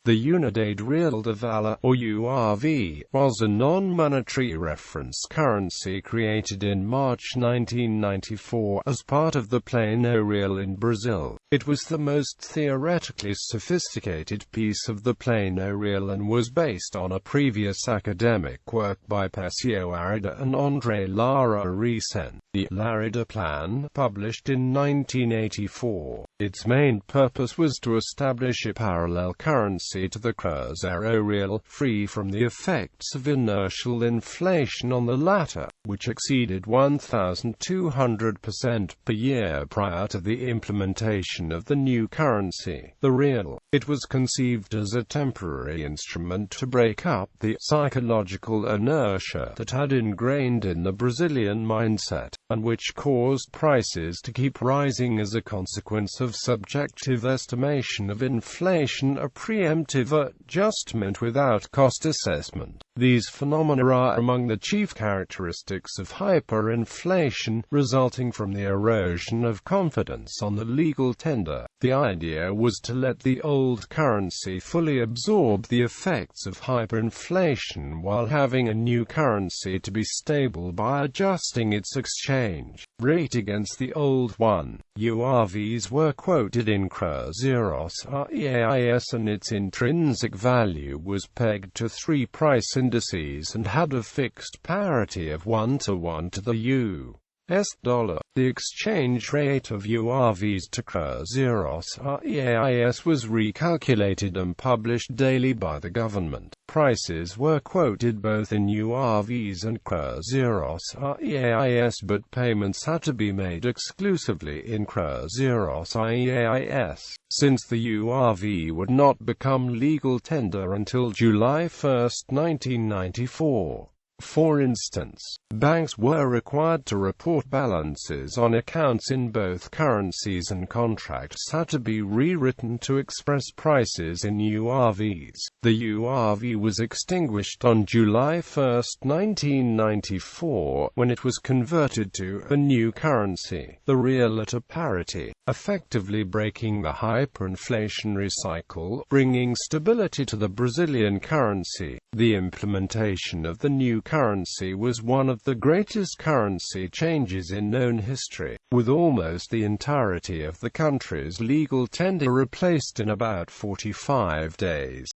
The Unidade Real de Valor, or URV, was a non-monetary reference currency created in March 1994 as part of the Plano Real in Brazil. It was the most theoretically sophisticated piece of the Plano Real and was based on a previous academic work by Pérsio, Arida and André, Lara, Resende. The Larida Plan, published in 1984. Its main purpose was to establish a parallel currency to the cruzeiro real, free from the effects of inertial inflation on the latter, which exceeded 1,200% per year prior to the implementation of the new currency, the real. It was conceived as a temporary instrument to break up the psychological inertia that had ingrained in the Brazilian mindset, and which caused prices to keep rising as a consequence of subjective estimation of inflation, a preemptive adjustment without cost assessment. These phenomena are among the chief characteristics of hyperinflation, resulting from the erosion of confidence on the legal tender. The idea was to let the old currency fully absorb the effects of hyperinflation while having a new currency to be stable by adjusting its exchange rate against the old one. URVs were quoted in cruzeiros reais and its intrinsic value was pegged to 3 price indices and had a fixed parity of 1:1 to the US dollar. The exchange rate of URVs to cruzeiros reais was recalculated and published daily by the government. Prices were quoted both in URVs and cruzeiros reais, but payments had to be made exclusively in cruzeiros reais, since the URV would not become legal tender until July 1, 1994. For instance, banks were required to report balances on accounts in both currencies and contracts had to be rewritten to express prices in URVs. The URV was extinguished on July 1, 1994, when it was converted to a new currency, the real, at a parity, effectively breaking the hyperinflationary cycle, bringing stability to the Brazilian currency. The implementation of the new currency was one of the greatest currency changes in known history, with almost the entirety of the country's legal tender replaced in about 45 days.